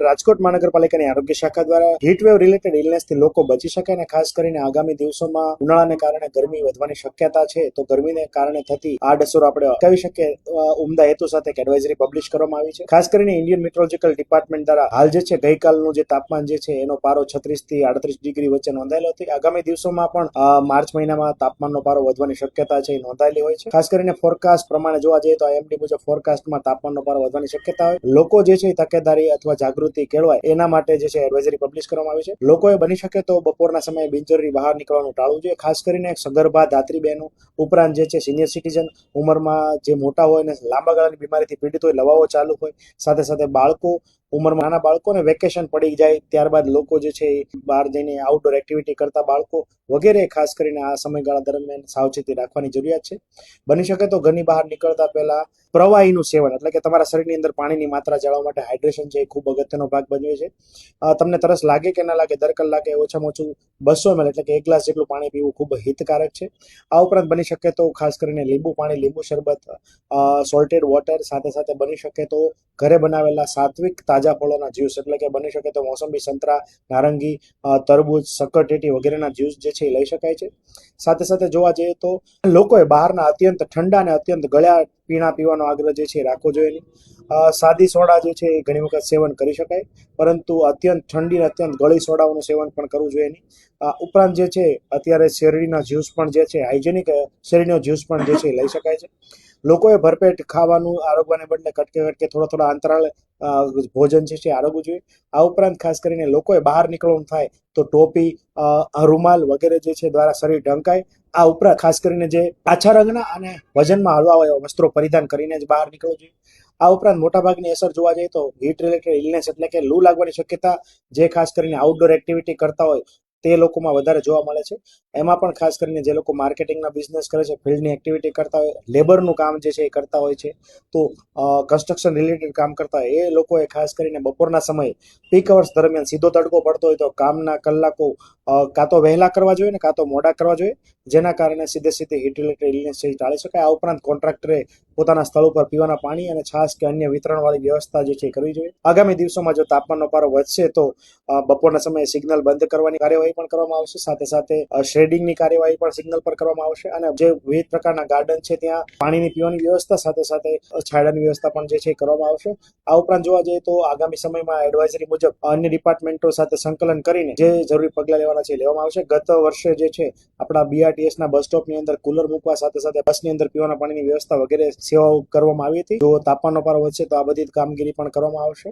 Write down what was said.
રાજકોટ મહાનગરપાલિકાની આરોગ્ય શાખા દ્વારા હીટવેવ રિલેટેડ ઇલનેસથી લોકો બચી શકે અને ખાસ કરીને આગામી દિવસોમાં ઉનાળાને કારણે ગરમી વધવાની શક્યતા છે, તો ગરમીને કારણે થતી આડઅસરો આપણે અટકાવી શકીએ ઉમદા હેતુ સાથે એક એડવાઇઝરી પબ્લિશ કરવામાં આવી છે. ખાસ કરીને ઇન્ડિયન મેટ્રોલોજીકલ ડિપાર્ટમેન્ટ દ્વારા હાલ જે છે ગઈકાલનું જે તાપમાન જે છે એનો પારો 36 થી 38 ડિગ્રી વચ્ચે નોંધાયેલો હતો. આગામી દિવસોમાં પણ માર્ચ મહિનામાં તાપમાનનો પારો વધવાની શક્યતા છે એ નોંધાયેલી હોય છે. ખાસ કરીને ફોરકાસ્ટ પ્રમાણે જોવા જઈએ તો આઈએમડી મુજબ ફોરકાસ્ટમાં તાપમાનનો પારો વધવાની શક્યતા હોય. લોકો જે છે તકેદારી અથવા જાગૃતિ કેળવાય એના માટે જે છે એડવાઇઝરી પબ્લિશ કરવામાં આવી છે. લોકોએ બની શકે તો બપોરના સમયે બિનજરૂરી બહાર નીકળવાનું ટાળવું જોઈએ. ખાસ કરીને સગર્ભા ધાત્રી બહેનો ઉપરાંત જે છે સિનિયર સિટીઝન ઉંમરમાં જે મોટા હોય ને લાંબા ગાળાની બીમારીથી પીડિત હોય, લવાઓ ચાલુ હોય, સાથે સાથે બાળકો ઉંમરમાં નાના બાળકોને વેકેશન પડી જાય ત્યારબાદ લોકો જે છે બહાર જઈને આઉટડોર એક્ટિવિટી કરતા બાળકો વગેરે ખાસ કરીને આ સમયગાળા દરમિયાન સાવચેતી રાખવાની જરૂરિયાત છે. બની શકે તો ઘરની બહાર નીકળતા પહેલા પ્રવાહીનું સેવન એટલે કે તમારા શરીરની અંદર પાણીની માત્રા જાળવવા માટે હાઇડ્રેશન છે એ ખૂબ અગત્યનો ભાગ ભજવે છે. તમને તરસ લાગે કે ના લાગે દર કલાકે ઓછામાં ઓછું 200 ml એટલે કે 1 ગ્લાસ જેટલું પાણી પીવું ખૂબ હિતકારક છે. આ ઉપરાંત બની શકે તો ખાસ કરીને લીંબુ પાણી, લીંબુ શરબત, સોલ્ટેડ વોટર, સાથે સાથે બની શકે તો ઘરે બનાવેલા સાત્વિક તાજા ફળોના જ્યુસ એટલે કે બની શકે તો મોસંબી, સંતરા, નારંગી, તરબૂચ, શક્કરટેટી વગેરેના જ્યુસ જે છે એ લઈ શકાય છે. સાથે સાથે જોવા જઈએ તો લોકોએ બહારના અત્યંત ઠંડા અને અત્યંત ગળ્યા પીણા પીવાનો આગ્રહ જે છે રાખવો જોઈએ નહીં. સાદી સોડા જે છે એ ઘણી વખત સેવન કરી શકાય, પરંતુ અત્યંત ઠંડી અને અત્યંત ગળી સોડાઓનું સેવન પણ કરવું જોઈએ નહીં. ઉપરાંત જે છે અત્યારે શેરડીના જ્યુસ પણ જે છે હાઇજેનિક શેરડીનો જ્યુસ પણ જે છે લઈ શકાય છે. લોકોએ ભરપેટ ખાવાનું આરોગવાને બદલે કટકે કટકે થોડા અંતરાળ ભોજન છે તે આરોગવું જોઈએ. આ ઉપરાંત ખાસ કરીને લોકોએ બહાર નીકળવાનું થાય તો ટોપી, રૂમાલ વગેરે જે છે દ્વારા શરીર ઢંકાય. આ ઉપરાંત ખાસ કરીને જે આછા રંગના અને વજનમાં હળવા હોય એવા વસ્ત્રો પરિધાન કરીને જ બહાર નીકળવું જોઈએ. આ ઉપરાંત મોટાભાગની અસર જોવા જઈએ તો હીટ રિલેટેડ ઇલનેસ એટલે કે લૂ લાગવાની શક્યતા જે ખાસ કરીને આઉટડોર એક્ટિવિટી કરતા હોય તે લોકોમાં વધારે જોવા મળે છે. એમાં પણ ખાસ કરીને જે લોકો માર્કેટિંગના બિઝનેસ કરે છે, ફિલ્ડની એક્ટિવિટી કરતા હોય, લેબરનું કામ જે છે એ કરતા હોય છે, તો કન્સ્ટ્રક્શન રિલેટેડ કામ કરતા હોય એ લોકોએ ખાસ કરીને બપોરના સમયે પીક અવર્સ દરમિયાન સીધો તડકો પડતો હોય તો કામના કલાકો કાં તો વહેલા કરવા જોઈએ ને કાં તો મોડા કરવા જોઈએ, જેના કારણે સીધી હીટ રિલેટેડ ઇલનેસ છે ટાળી શકાય. આ ઉપરાંત કોન્ટ્રાક્ટરે પોતાના સ્થળ ઉપર પીવાના પાણી અને છાશ કે અન્ય વિતરણવાળી વ્યવસ્થા જે છે કરવી જોઈએ. આગામી દિવસોમાં જો તાપમાનનો પારો વધશે તો બપોરના સમયે સિગ્નલ બંધ કરવાની કાર્યવાહી પણ કરવામાં આવશે. સાથે સાથે શેડિંગની કાર્યવાહી પણ સિગ્નલ પર કરવામાં આવશે અને જે વિવિધ પ્રકારના ગાર્ડન છે ત્યાં પાણીની પીવાની વ્યવસ્થા સાથે સાથે છાંયડાની વ્યવસ્થા પણ જે છે કરવામાં આવશે. આ ઉપરાંત જોવા જઈએ તો આગામી સમયમાં એડવાઇઝરી મુજબ અન્ય ડિપાર્ટમેન્ટો સાથે સંકલન કરીને જે જરૂરી પગલાં લેવાના છે લેવામાં આવશે. ગત વર્ષે જે છે આપણા બીઆરટીએસના બસ સ્ટોપની અંદર કુલર મૂકવા સાથે સાથે બસની અંદર પીવાના પાણીની વ્યવસ્થા વગેરે સેવાઓ કરવામાં આવી હતી. જો તાપમાનનો પારો વધશે તો આ બધી કામગીરી પણ કરવામાં આવશે.